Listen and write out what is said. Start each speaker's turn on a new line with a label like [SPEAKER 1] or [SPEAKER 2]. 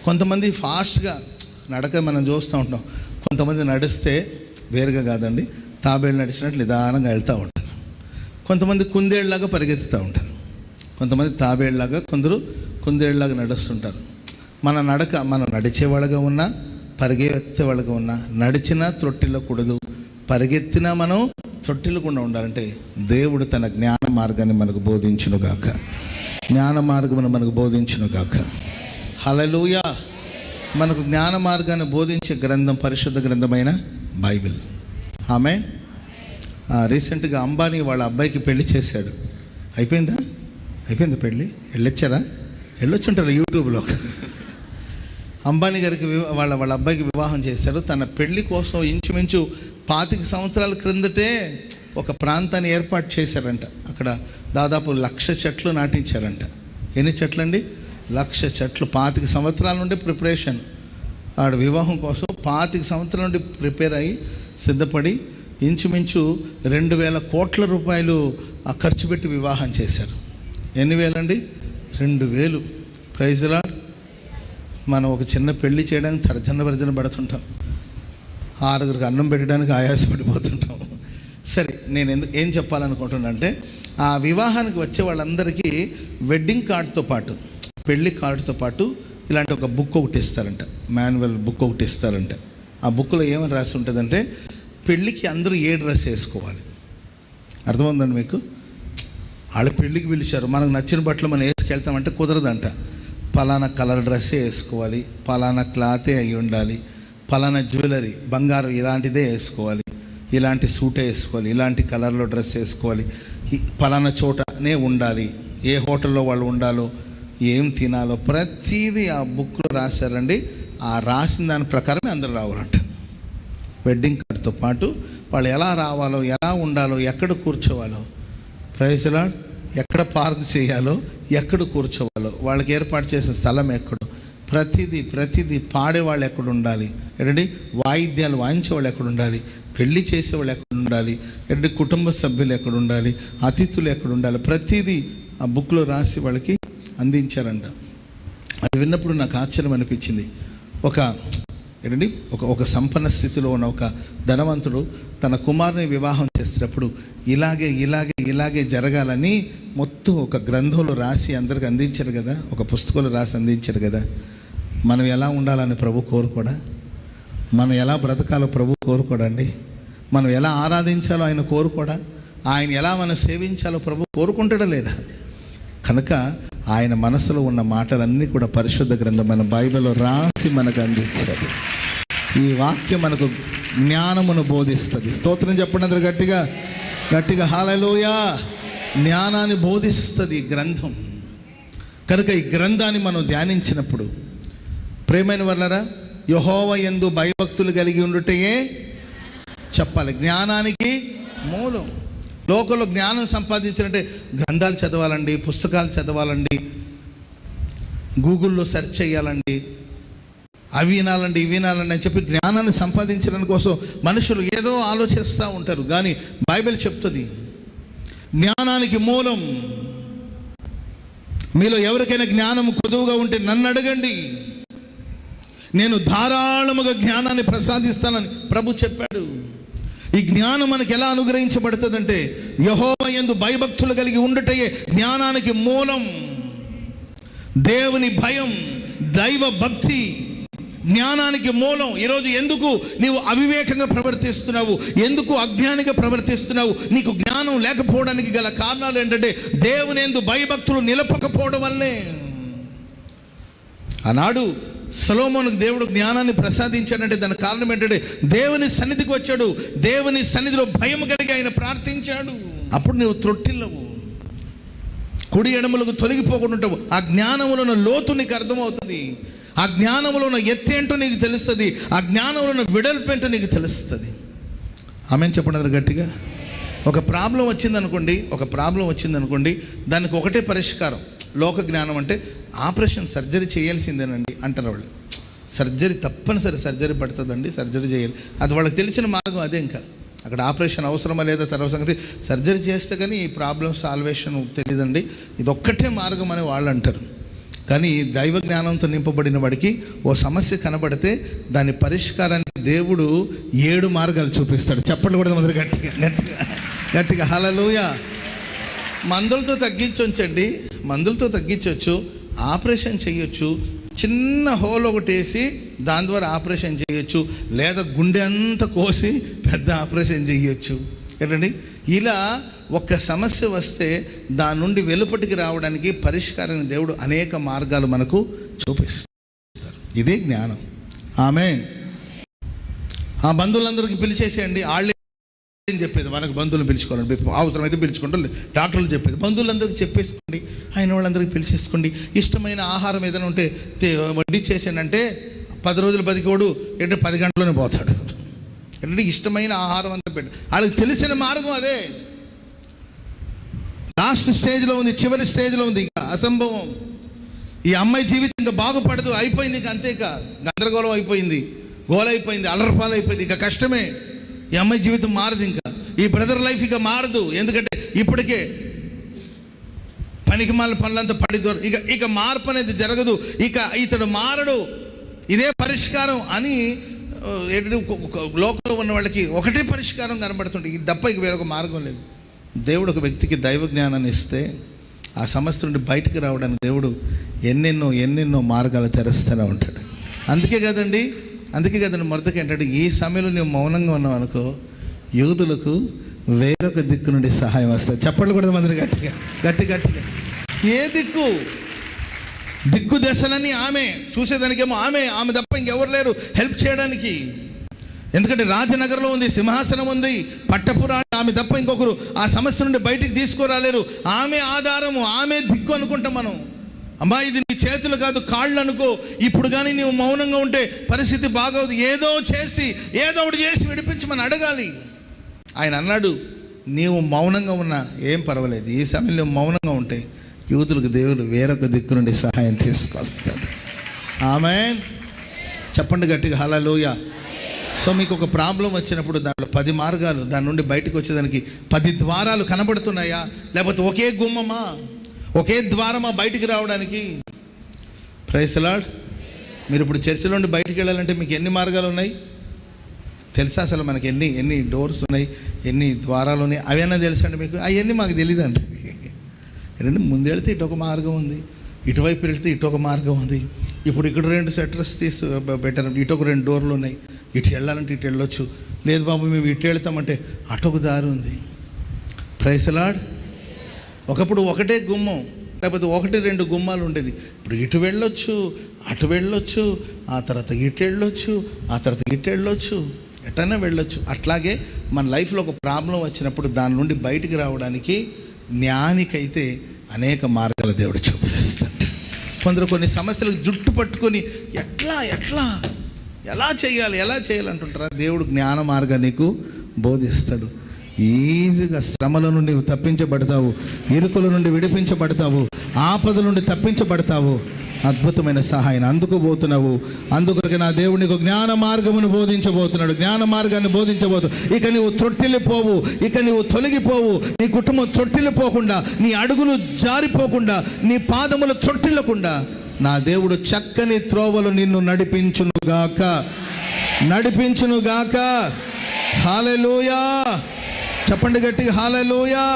[SPEAKER 1] కొంతమంది ఫాస్ట్గా నడక మనం చూస్తూ ఉంటాం. కొంతమంది నడిస్తే వేరుగా కాదండి, తాబేళ్ళు నడిచినట్లు నిదానంగా వెళ్తూ ఉంటారు. కొంతమంది కుందేళ్ళలాగా పరిగెత్తుతూ ఉంటారు. కొంతమంది తాబేళ్ళలాగా, కొందరు కుందేళ్ళలాగా నడుస్తుంటారు. మన నడక మనం నడిచేవాళ్ళగా ఉన్నా పరిగెత్తేవాళ్ళగా ఉన్నా, నడిచినా త్రొట్టిల్లకూడదు, పరిగెత్తినా మనం త్రొట్టిల్లకుండా ఉండాలంటే దేవుడు తన జ్ఞాన మార్గాన్ని మనకు బోధించునుగాక. జ్ఞాన మార్గమును మనకు బోధించునుగాక. హల్లెలూయా. మనకు జ్ఞాన మార్గాన్ని బోధించే గ్రంథం పరిశుద్ధ గ్రంథమైన బైబిల్. ఆమె రీసెంట్గా అంబానీ వాళ్ళ అబ్బాయికి పెళ్లి చేశాడు. అయిపోయిందా పెళ్ళి? వెళ్ళొచ్చుంటారు యూట్యూబ్లో. అంబానీ గారికి వాళ్ళ అబ్బాయికి వివాహం చేశారు. తన పెళ్లి కోసం ఇంచుమించు 25 సంవత్సరాల క్రిందటే ఒక ప్రాంతాన్ని ఏర్పాటు చేశారంట. అక్కడ దాదాపు 1,00,000 చెట్లు నాటించారంట. ఎన్ని చెట్లు అండి? 1,00,000 చెట్లు. 25 సంవత్సరాల నుండి ప్రిపరేషన్. ఆడ వివాహం కోసం 25 సంవత్సరాల నుండి ప్రిపేర్ అయ్యి సిద్ధపడి ఇంచుమించు 2,000 కోట్ల రూపాయలు ఖర్చు పెట్టి వివాహం చేశారు. ఎన్ని వేలండి? 2,000. Praise lord. మనం ఒక చిన్న పెళ్లి చేయడానికి తర్జన పడుతుంటాం, 6గురికి అన్నం పెట్టడానికి ఆయాసపడిపోతుంటాం. సరే, నేను ఏం చెప్పాలనుకుంటున్నా అంటే, ఆ వివాహానికి వచ్చే వాళ్ళందరికీ వెడ్డింగ్ కార్డుతో పాటు, పెళ్లి కార్డుతో పాటు ఇలాంటి ఒక బుక్ ఒకటి ఇస్తారంట, మాన్యువల్ బుక్ ఒకటి ఇస్తారంట. ఆ బుక్లో ఏమని రాసి ఉంటుందంటే, పెళ్ళికి అందరూ ఏ డ్రెస్ వేసుకోవాలి. అర్థమవుతుందండి మీకు? వాళ్ళ పెళ్ళికి పిలిచారు, మనకు నచ్చిన బట్టలు మనం వేసుకెళ్తామంటే కుదరదంట. పలానా కలర్ డ్రెస్సే వేసుకోవాలి, పలానా క్లాతే అయి ఉండాలి, పలానా జ్యువెలరీ బంగారం ఇలాంటిదే వేసుకోవాలి, ఇలాంటి సూటే వేసుకోవాలి, ఇలాంటి కలర్లో డ్రెస్ వేసుకోవాలి, పలానా చోటనే ఉండాలి, ఏ హోటల్లో వాళ్ళు ఉండాలో, ఏం తినాలో ప్రతిదీ ఆ బుక్లో రాశారండి. ఆ రాసిన దాని ప్రకారమే అందరూ రావాలంట. వెడ్డింగ్ కార్డుతో పాటు వాళ్ళు ఎలా రావాలో, ఎలా ఉండాలో, ఎక్కడ కూర్చోవాలో, ప్రైజ్ లార్డ్, ఎక్కడ పార్క్ చేయాలో, ఎక్కడ కూర్చోవాలో, వాళ్ళకి ఏర్పాటు చేసే స్థలం ఎక్కడో, ప్రతిదీ పాడేవాళ్ళు ఎక్కడ ఉండాలి, ఏంటంటే వాయిద్యాలు వాయించేవాళ్ళు ఎక్కడ ఉండాలి, పెళ్లి చేసేవాళ్ళు ఎక్కడ ఉండాలి, ఏంటంటే కుటుంబ సభ్యులు ఎక్కడ ఉండాలి, అతిథులు ఎక్కడ ఉండాలి, ప్రతిదీ ఆ బుక్లో రాసి వాళ్ళకి అందించారంట. అది విన్నప్పుడు నాకు ఆశ్చర్యం అనిపించింది. ఒక సంపన్న స్థితిలో ఉన్న ఒక ధనవంతుడు తన కుమారుని వివాహం చేసేటప్పుడు ఇలాగే జరగాలని మొత్తం ఒక గ్రంథంలో రాసి అందరికి అందించారు కదా, ఒక పుస్తకంలో రాసి అందించారు కదా. మనం ఎలా ఉండాలని ప్రభు కోరుకోడా? మనం ఎలా బ్రతకాలో ప్రభు కోరుకోడండి? మనం ఎలా ఆరాధించాలో ఆయన కోరుకోడా? ఆయన ఎలా మనం సేవించాలో ప్రభు కోరుకుంటాడా లేదా? కనుక ఆయన మనసులో ఉన్న మాటలన్నీ కూడా పరిశుద్ధ గ్రంథమైన బైబిల్లో రాసి మనకు అందించారు. ఈ వాక్యం మనకు జ్ఞానమును బోధిస్తుంది. స్తోత్రం చెప్పండి అందరూ గట్టిగా హల్లెలూయా. జ్ఞానాన్ని బోధిస్తుంది గ్రంథం. కనుక ఈ గ్రంథాన్ని మనం ధ్యానించినప్పుడు ప్రియమైన వాళ్ళరా, యెహోవా యందు భయభక్తులు కలిగి ఉండుటయే చెప్పాలి. జ్ఞానానికి మూలం. లోకంలో జ్ఞానం సంపాదించాలంటే గ్రంథాలు చదవాలండి, పుస్తకాలు చదవాలండి, గూగుల్లో సెర్చ్ చేయాలండి, అవి వినాలండి, ఇవి వినాలండి అని చెప్పి జ్ఞానాన్ని సంపాదించడం కోసం మనుషులు ఏదో ఆలోచిస్తూ ఉంటారు. కానీ బైబిల్ చెప్తుంది జ్ఞానానికి మూలం. మీలో ఎవరికైనా జ్ఞానం కొదువుగా ఉంటే నన్ను అడగండి, నేను ధారాళముగా జ్ఞానాన్ని ప్రసాదిస్తానని ప్రభు చెప్పాడు. ఈ జ్ఞానం మనకి ఎలా అనుగ్రహించబడుతుందంటే, యెహోవా యందు భయభక్తులు కలిగి ఉండుటయే జ్ఞానానికి మూలం. దేవుని భయం, దైవ భక్తి జ్ఞానానికి మూలం. ఈరోజు ఎందుకు నీవు అవివేకంగా ప్రవర్తిస్తున్నావు, ఎందుకు అజ్ఞానిగా ప్రవర్తిస్తున్నావు? నీకు జ్ఞానం లేకపోవడానికి గల కారణాలు ఏంటంటే, దేవుని యందు భయభక్తులు నిలపకపోవడం వల్లే. ఆనాడు సొలొమోనుకు దేవుడు జ్ఞానాన్ని ప్రసాదించాడంటే దానికి కారణం ఏంటంటే, దేవుని సన్నిధికి వచ్చాడు, దేవుని సన్నిధిలో భయం కలిగి ఆయన ప్రార్థించాడు. అప్పుడు నువ్వు త్రొట్టిల్లవు, కుడి ఎడమలకు తొలగిపోకుండా ఉంటావు. ఆ జ్ఞానంలో ఉన్న లోతు నీకు అర్థమవుతుంది, ఆ జ్ఞానంలో ఉన్న ఎత్తు ఏంటో నీకు తెలుస్తుంది, ఆ జ్ఞానంలో ఉన్న వెడల్పు ఏంటో నీకు తెలుస్తుంది. ఆమెను చెప్పండి గట్టిగా. ఒక ప్రాబ్లం వచ్చిందనుకోండి, దానికి ఒకటే పరిష్కారం. లోక జ్ఞానం అంటే ఆపరేషన్, సర్జరీ చేయాల్సిందేనండి అంటారు వాళ్ళు. సర్జరీ తప్పనిసరి, సర్జరీ పడుతుందండి, సర్జరీ చేయాలి. అది వాళ్ళకి తెలిసిన మార్గం అదే. ఇంకా అక్కడ ఆపరేషన్ అవసరమా లేదా తర్వాత సంగతి. సర్జరీ చేస్తే కానీ ఈ ప్రాబ్లం సాల్వేషన్ తెలియదండి, ఇది ఒక్కటే మార్గం అని వాళ్ళు అంటారు. కానీ దైవ జ్ఞానంతో నింపబడిన వాడికి ఓ సమస్య కనబడితే దాని పరిష్కారానికి దేవుడు 7 మార్గాలు చూపిస్తాడు. చెప్పండి కూడా మొదలు గట్టిగా గట్టిగా గట్టిగా హల్లెలూయా. మందులతో తగ్గించొచ్చండి, మందులతో తగ్గించవచ్చు, ఆపరేషన్ చేయొచ్చు, చిన్న హోల్ ఒకటి వేసి దాని ద్వారా ఆపరేషన్ చేయొచ్చు, లేదా గుండె అంతా కోసి పెద్ద ఆపరేషన్ చేయొచ్చు. ఏంటండి, ఇలా ఒక్క సమస్య వస్తే దాని నుండి వెలుపటికి రావడానికి పరిష్కారాన్ని దేవుడు అనేక మార్గాలు మనకు చూపిస్తారు. ఇదే జ్ఞానం. ఆమేన్. ఆ బంధువులందరికీ పిలిచేసేయండి. వాళ్ళే చెప్పేది, మనకు బంధువులు పిలుచుకోవాలండి, అవసరమైతే పిలుచుకుంటాం, డాక్టర్లు చెప్పేది బంధువులందరికీ చెప్పేసుకోండి, అయిన వాళ్ళందరికీ పిలిచేసుకోండి. ఇష్టమైన ఆహారం ఏదైనా ఉంటే వడ్డించేసానంటే 10 రోజులు బతికోడు అంటే 10 గంటల్లోనే పోతాడు. అంటే ఇష్టమైన ఆహారం అంతా పెట్టు. వాళ్ళకి తెలిసిన మార్గం అదే. లాస్ట్ స్టేజ్లో ఉంది, చివరి స్టేజ్లో ఉంది, ఇక అసంభవం. ఈ అమ్మాయి జీవితం ఇంకా బాగుపడదు, అయిపోయింది, ఇక అంతే, ఇక గందరగోళం అయిపోయింది, గోలైపోయింది, అల్లరపాలు అయిపోయింది, ఇక కష్టమే. ఈ అమ్మాయి జీవితం మారదు, ఇంకా ఈ బ్రదర్ లైఫ్ ఇక మారదు. ఎందుకంటే ఇప్పటికే పనికి మాల పనులంతా పడిదో, ఇక మార్పు అనేది జరగదు, ఇక ఇతడు మారడు, ఇదే పరిష్కారం అని లోకంలో ఉన్న వాళ్ళకి ఒకటే పరిష్కారం కనబడుతుంది. ఇది తప్ప ఇక వేరొక మార్గం లేదు. దేవుడు ఒక వ్యక్తికి దైవ జ్ఞానాన్ని ఇస్తే ఆ సమస్య నుండి బయటకు రావడానికి దేవుడు ఎన్నెన్నో మార్గాలు తెరుస్తూనే ఉంటాడు. అందుకే కదండి మొదటికి ఏంటంటే, ఈ సమయంలో నువ్వు మౌనంగా ఉన్నావు అనుకో, యూదులకు వేరొక దిక్కు నుండి సహాయం వస్తుంది. చెప్పండి కూడా మంది గట్టిగా గట్టిగా. ఏ దిక్కు దశలని ఆమె, చూసేదానికేమో ఆమె తప్ప ఇంకెవరు లేరు హెల్ప్ చేయడానికి. ఎందుకంటే రాజనగర్లో ఉంది, సింహాసనం ఉంది, పట్టపురాణి, ఆమె తప్ప ఇంకొకరు ఆ సమస్య నుండి బయటికి తీసుకురాలేరు. ఆమె ఆధారము, ఆమె దిక్కు అనుకుంటాం మనం. అమ్మా, ఇది నీ చేతులు కాదు, కాళ్ళు అనుకో. ఇప్పుడు కానీ నీవు మౌనంగా ఉంటే పరిస్థితి బాగోదు. ఏదో ఒకటి చేసి విడిపించమని అడగాలి. ఆయన అన్నాడు, నీవు మౌనంగా ఉన్నా ఏం పర్వాలేదు, ఈ సమయంలో మౌనంగా ఉంటే యూదులకు దేవుడు వేరొక దిక్కు నుండి సహాయం తీసుకొస్తాడు. ఆమేన్. చెప్పండి గట్టిగా హల్లెలూయా. సో మీకు ఒక ప్రాబ్లం వచ్చినప్పుడు దాంట్లో 10 మార్గాలు, దాని నుండి బయటకు వచ్చేదానికి 10 ద్వారాలు కనబడుతున్నాయా, లేకపోతే ఒకే గుమ్మమా, ఒకే ద్వారమా బయటికి రావడానికి? Praise the Lord. మీరు ఇప్పుడు చర్చిలో నుండి బయటికి వెళ్ళాలంటే మీకు ఎన్ని మార్గాలు ఉన్నాయి తెలుసా? అసలు మనకి ఎన్ని డోర్స్ ఉన్నాయి, ఎన్ని ద్వారాలు ఉన్నాయి, అవన్నీ తెలుసా అండి మీకు? అవన్నీ మాకు తెలియదండి. ఏంటంటే, ముందు వెళ్తే ఇటు ఒక మార్గం ఉంది, ఇటువైపు వెళ్తే ఇటు ఒక మార్గం ఉంది. ఇప్పుడు ఇక్కడ 2 సెటర్స్ పెట్టారు, ఇటు ఒక 2 డోర్లు ఉన్నాయి, ఇటు వెళ్ళాలంటే ఇటు వెళ్ళొచ్చు. లేదు బాబు మేము ఇటు వెళ్తామంటే అటొక దారి ఉంది. Praise the Lord. ఒకప్పుడు ఒకటే గుమ్మం, లేకపోతే 1-2 గుమ్మాలు ఉండేది. ఇప్పుడు ఇటు వెళ్ళొచ్చు, అటు వెళ్ళొచ్చు, ఆ తర్వాత ఇటు వెళ్ళొచ్చు, ఆ తర్వాత ఇటు వెళ్ళొచ్చు, ఎటైనా వెళ్ళొచ్చు. అట్లాగే మన లైఫ్లో ఒక ప్రాబ్లం వచ్చినప్పుడు దాని నుండి బయటికి రావడానికి జ్ఞానికైతే అనేక మార్గాలు దేవుడు చూపిస్తాడు. కొందరు కొన్ని సమస్యలకు జుట్టు పట్టుకొని ఎలా చేయాలి అంటుంటారా? దేవుడు జ్ఞాన మార్గాన్ని నీకు బోధిస్తాడు. ఈజీగా శ్రమల నుండి తప్పించబడతావు, ఇరుకుల నుండి విడిపించబడతావు, ఆపద నుండి తప్పించబడతావు. అద్భుతమైన సహాయం అందుకోబోతున్నావు. అందుకొరకు నా దేవుడు నీకు జ్ఞాన మార్గమును బోధించబోతున్నాడు, జ్ఞాన మార్గాన్ని బోధించబోతున్నాడు. ఇక నీవు త్రొట్టిల్లిపోవు, ఇక నీవు తొలగిపోవు, నీ కుటుంబం త్రొట్టిల్లిపోకుండా, నీ అడుగులు జారిపోకుండా, నీ పాదములు త్రొట్టిల్లకుండా నా దేవుడు చక్కని త్రోవలు నిన్ను నడిపించునుగాక. హల్లెలూయా. చెప్పండి గట్టిగా హల్లెలూయా.